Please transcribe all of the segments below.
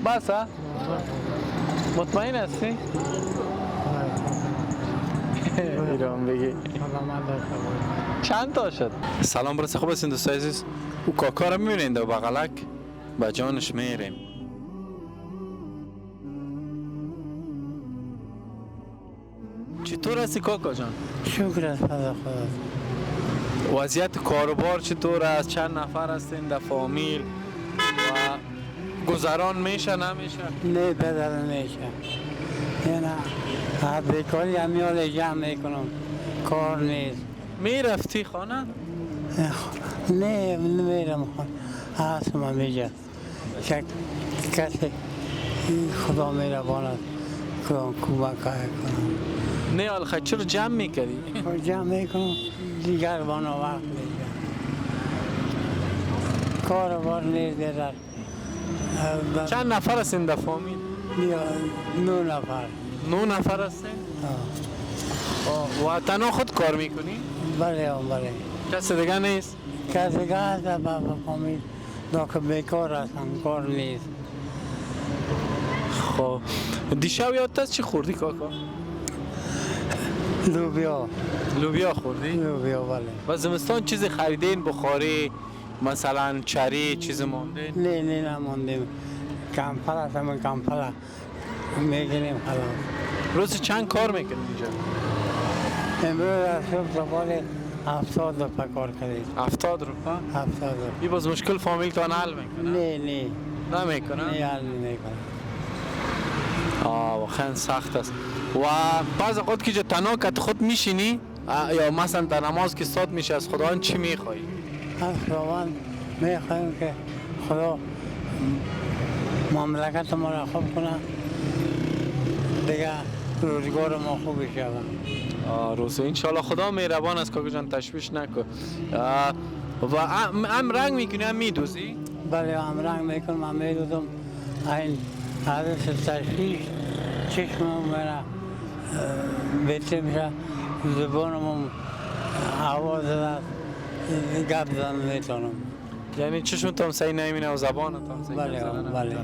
بس ها؟ مطمئن هستی؟ ایران بگی چند تا شد؟ سلام برسه خوب هستین دوستای عزیز. او کاکا رو میبینین در بغلک به جانش میریم. چطور هستی کاکا جان؟ شکر از خدا. وضعیت کاروبار چطور است؟ چند نفر هستین در فامیل و گذران میشه نمیشه؟ نه بدل میشه. یعنی بیکاری همیال جمع میکنم، کار نیست. میرفتی خانه؟ نه نمیرم خانه، هستم همیجا. کسی خدا میرواند کمک کنم. نه آلخه چرا جمع میکردی؟ جمع میکنم دیگر بانا وقت میگم. کاروبار نیست دیگر. چند نفر هستین در فامیل؟ 9 نفر. 9 نفر هستین؟ و تنها خود کار میکنی؟ بله. کسی دیگه نیست؟ کسی دیگه هست با فامیل که بیکار هستن، کار نیست. خب دیشب یادت چی خوردی کاکا؟ لوبیا خوردی؟ لوبیا بله. و زمستان چیزی خریدین بخاری مثلا چری چیزی موندین؟ نه نموندیم. کمپل هست همون کمپل میگیریم خلاص. روزی چند کار میکنیم اینجا؟ امروز از صبح تا بال 70 روپا کار کردیم. 70 روپا؟ 70 روپا. این باز مشکل فامیل تان حل میکنه؟ نه نمیکنه؟ نه حل نمیکنه. واقعا سخت است. و بعض اوقات که تنها که خود میشینی یا مثلا در نماز که استاد میشه از خداوند چی میخوای؟ از خداوند میخوایم که خدا مملکت ما را خوب کنه، دیگه روزگار ما خوب شود. روزه انشالله خدا مهربان است کاکا جان، تشویش نکن. و هم رنگ میکنی هم میدوزی؟ بله هم رنگ میکنم، هم میدوزم. این حدث تشویش چشمم میره بهتر میشه، زبانم آواز داد گپ زن میتونم. یعنی چشمت هم صحیح نمیبینه و زبانت هم صحیح بله.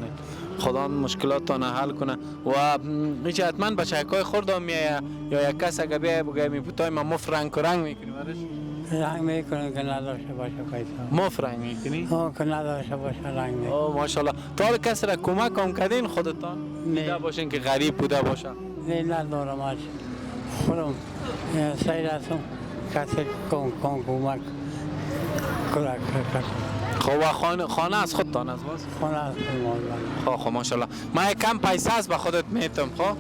خدا مشکلاتتان حل کنه. و هیچ حتما بچه‌های خردم میایه یا یک کس اگه بیایه بگه می پوتای ما مفت رنگ میکنی برش؟ رنگ میکنم که نداشته باشه پیسا. مفت رنگ میکنی؟ که نداشته باشه رنگ میکنم. ماشاءالله. تا حالا کسی را کمک هم کردین خودتان؟ دیده باشین که غریب بوده باشه؟ نه ندارم از خودم سعی هستم کسی کمک کنم. خب خانه از خودتان از باز؟ خانه از خودم. خب ماشاءالله. من کم پیسه است به خودت میتم. خب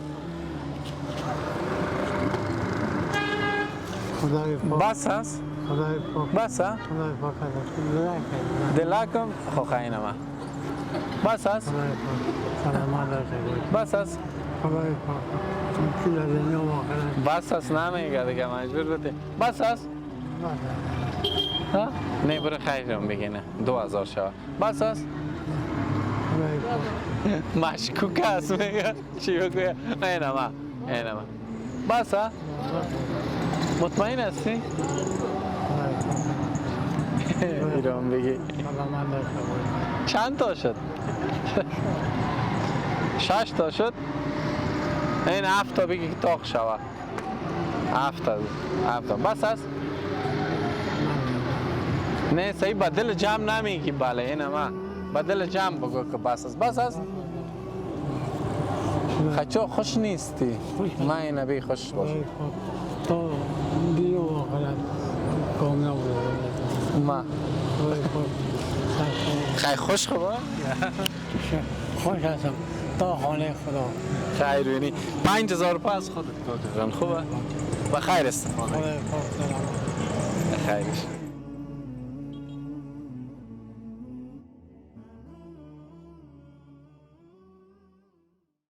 خدای پاک. بس هست؟ خدای پاک. بس ها؟ خدای پاک هست. دلکم خب خیلی نما. بس هست؟ خدای پاک. سلامت داشته باش. بس هست؟ خدای پاک. چیز دنیا واقعا. بس هست نمیگه دیگه مجبور بودی. بس هست؟ ها؟ نه برو خیرم بگینه 2000 شوا. بس هست؟ خدای پاک. مشکوک هست میگه چی بگویه؟ اینما بس ها؟ مطمئن هستی؟ ایران بگی سلامت داشته باش. چند تا شد؟ 6 تا شد؟ این 7 تا بگی که تاق شود. 7 تا بس هست؟ نه صحیح با دل جمع نمیگی بله اینما با دل جمع بگو که بس هست. بس هست؟ خچو خوش نیستی؟ من این نبی خوش باش. تو دیو واقعا کامیاب بود. ما خیلی خوش خبر؟ خوش هستم تا خانه خدا. خیر بینی 5000 روپیه از خودت کاکا جان خوبه؟ و خیر استفاده. خدای پاک سلامت. خیرش.